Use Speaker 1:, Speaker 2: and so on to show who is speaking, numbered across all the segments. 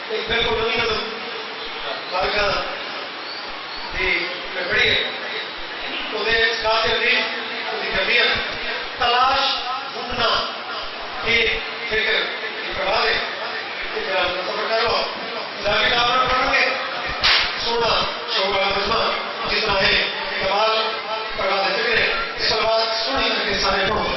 Speaker 1: ایک بالکل نئی نظم بارگاہ دی کھڑی ہے تو دے ساتھ عزیز دی کبیت تلاش ڈھونڈنا یہ فکر کروا دے سفر کرو ذاکر کامران پڑھیں گے سونا شعور والا مجمع جس طرح ہے کمال کروا دے فکر ہے اس کے بعد سنی کے سارے پڑھو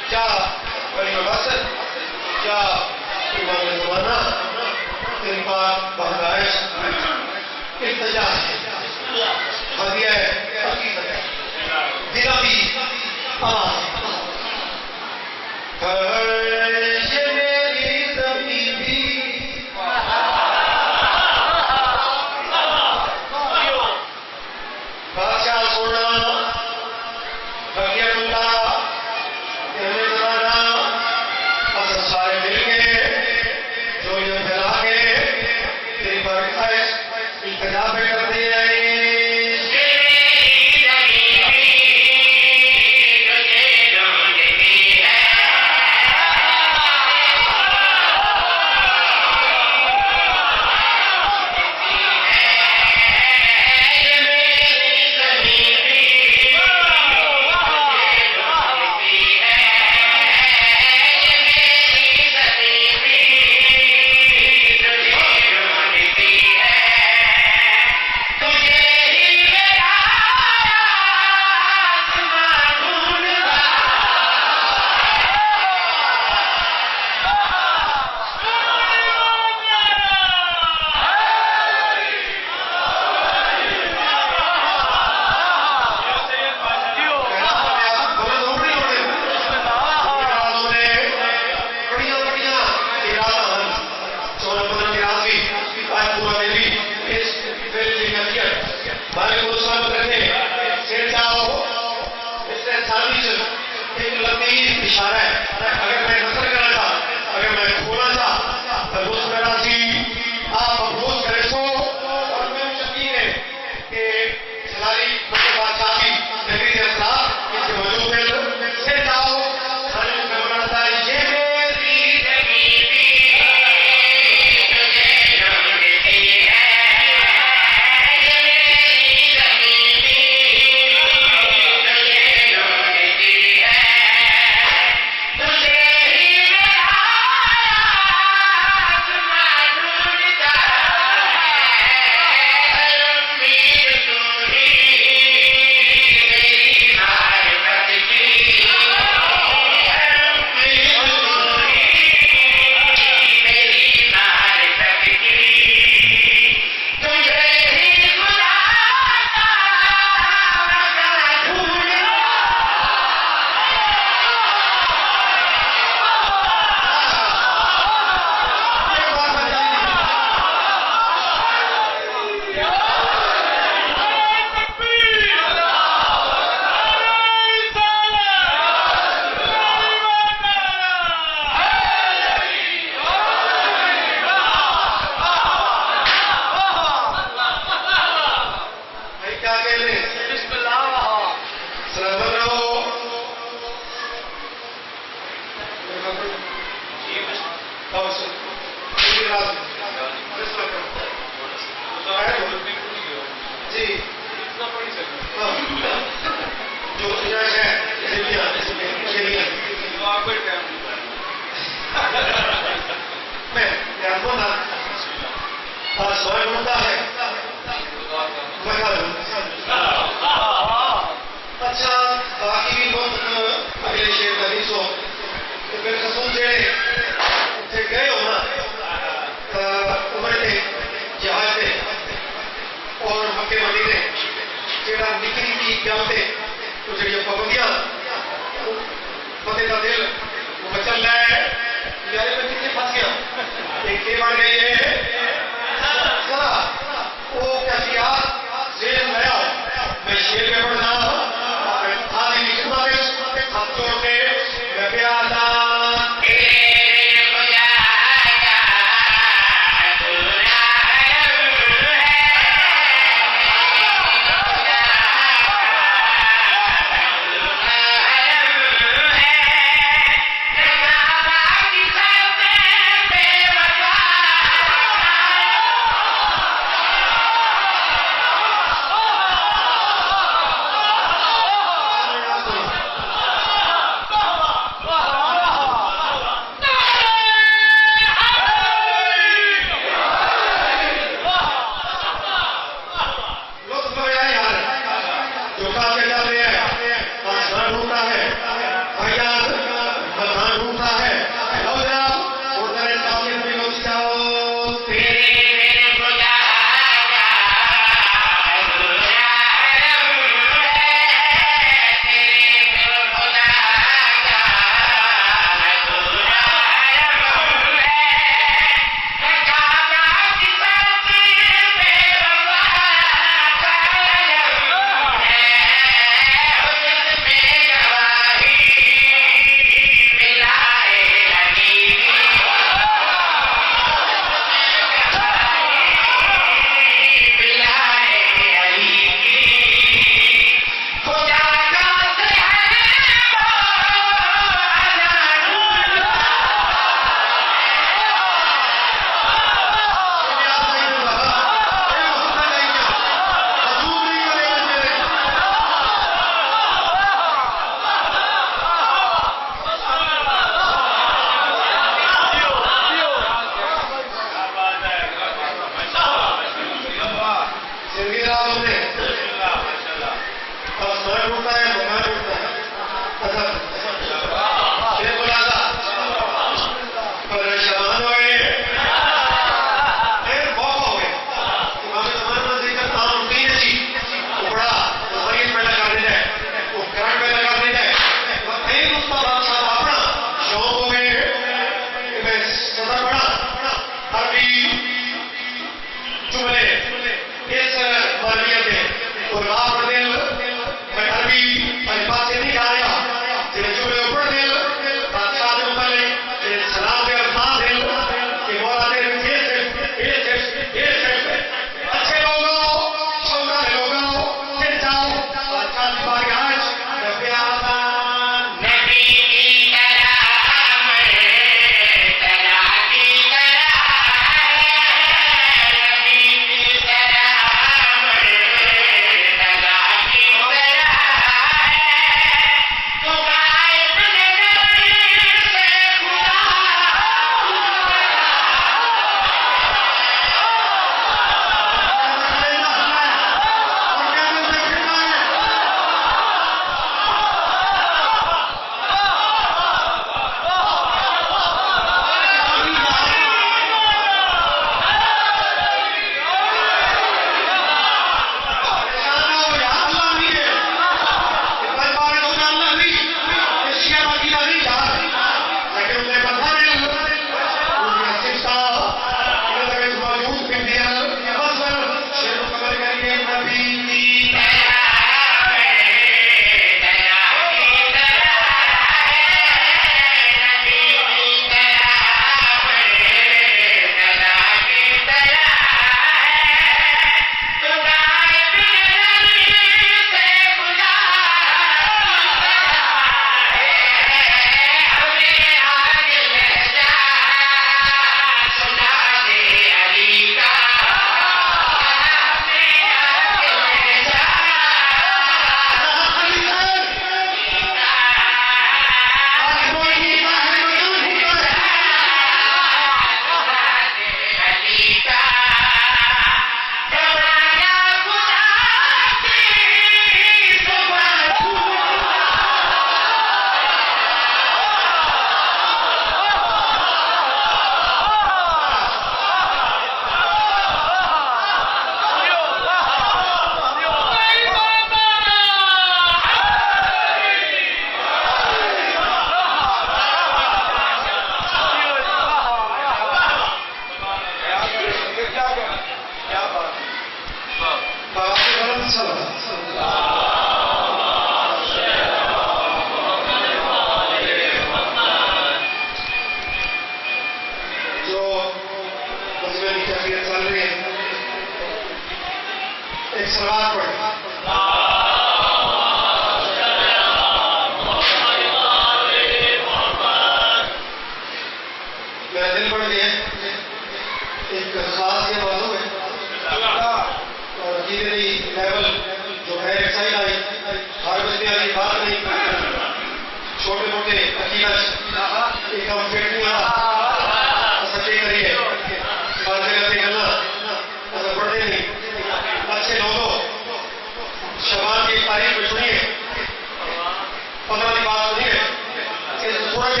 Speaker 1: سورج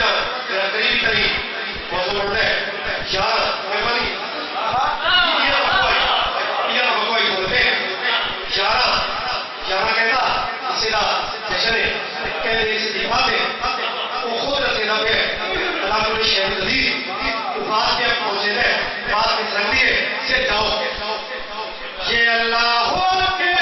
Speaker 1: میرا قریبی ترین موضوع بنتا ہے 11 مہربانی بکوائی بولتے ہیں 11 کہتا اسے دا جشن ہے کہنے اسے دی باتیں وہ خود رسے نہ پہ اللہ کو شہر عزیز وہ بات کے پہنچے ہے بات میں سرگتی ہے سے جاؤ یہ اللہ ہو کے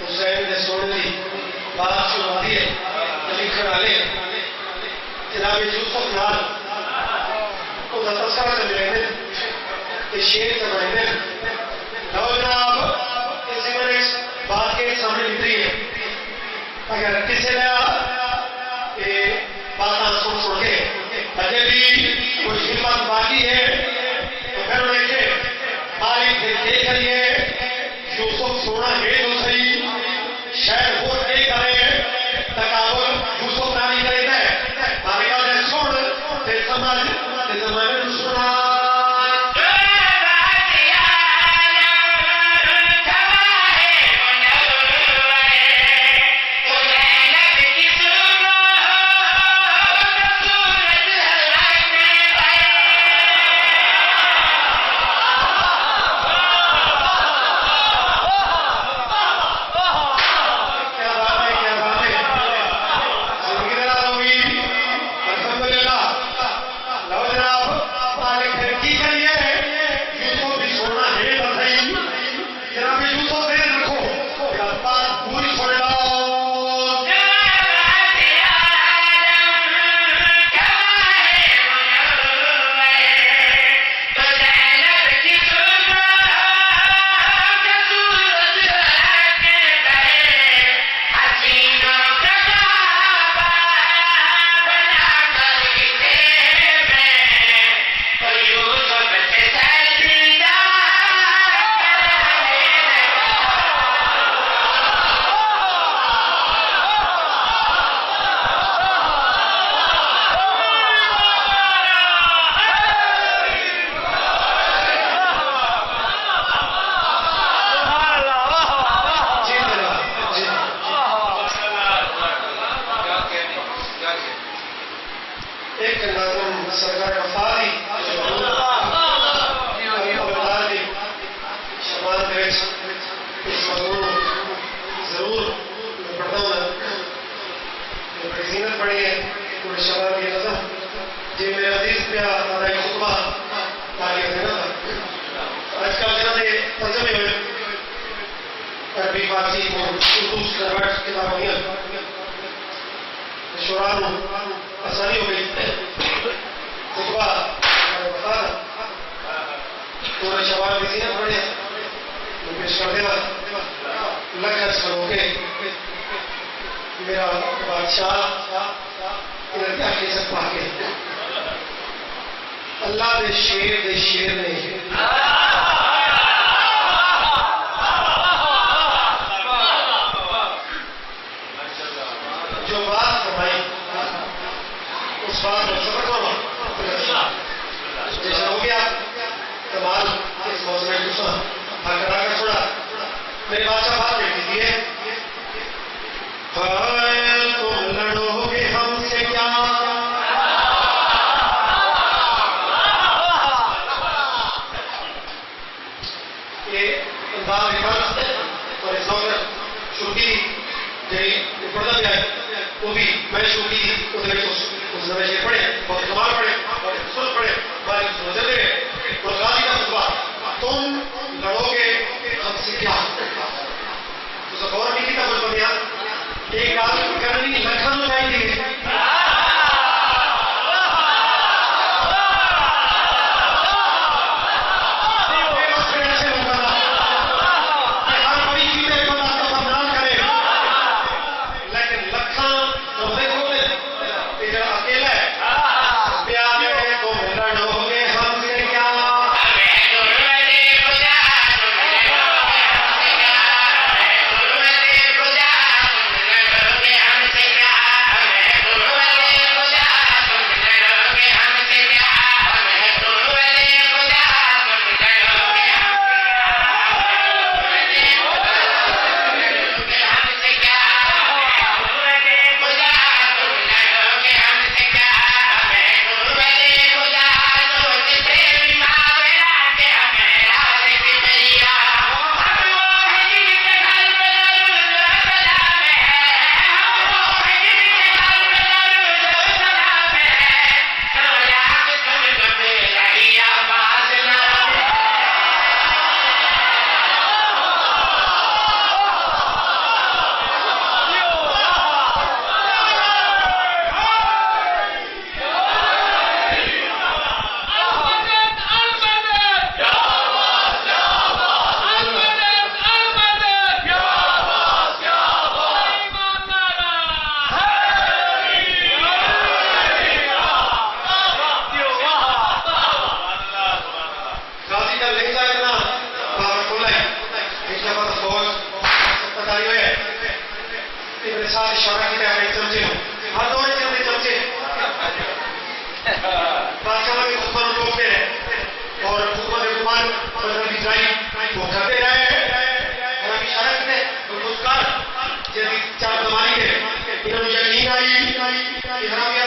Speaker 1: حسین نے سونے دی بات سنا دی ہے لکھن والے جناب یوسف نال وہ تذکرہ کر رہے ہیں کہ شیر کر رہے ہیں لو جناب اس میں اس بات کے سامنے نکلی ہے اگر کسی نے بات سن کے اجے بھی کچھ ہمت باقی ہے تو پھر دیکھے آئی پھر دیکھ لیے یوسف سونا ہے تو صحیح شاید وہ نہیں کرے تکابر یوسف نہ کرے گا ہمیں کہا سن پھر سمجھ زمانے میں سنا آسانی ہو گئی خطبہ بتا پورے شوال کسی نے پڑھے پیش کر دینا لکھ کرو گے میرا بادشاہ کیا کہہ سکتا ہے اللہ دے شیر نے جو بات فرمائی اس بات کو سبق کرو جیسا ہو گیا کمال اس موضوع میں دوسرا کرا کر چھوڑا میرے بادشاہ بات دیکھ لیجیے تم لڑو گے ہم سے کیا یہ انداز حفاظت اور اس نوکر شروعی جی پڑھنا بھی آئے وہ بھی میں شروعی اس میں شیر پڑھے بہت کمال پڑھے بہت خوبصورت پڑھے بھائی نظر دے اور غازی کا خطبہ تم لڑو گے ہم سے کیا تو غور نہیں کیا کچھ بنیا ایک آدمی کرنی لکھن چاہیے
Speaker 2: Yeah.
Speaker 1: گرفتاری ہوئے ہیں ابن سعد اشارہ کیتے ہیں اپنے چمچے ہاتھ دوڑے تھے اپنے چمچے بادشاہ کے خطبہ کو روکتے رہے اور خطبہ کے قربان بدر اسرائیل وہ کرتے رہے اور ابھی اشارہ کیتے اور مسکار جیسی چار زمانی تھے انہوں نے یقین آئی کہ ہم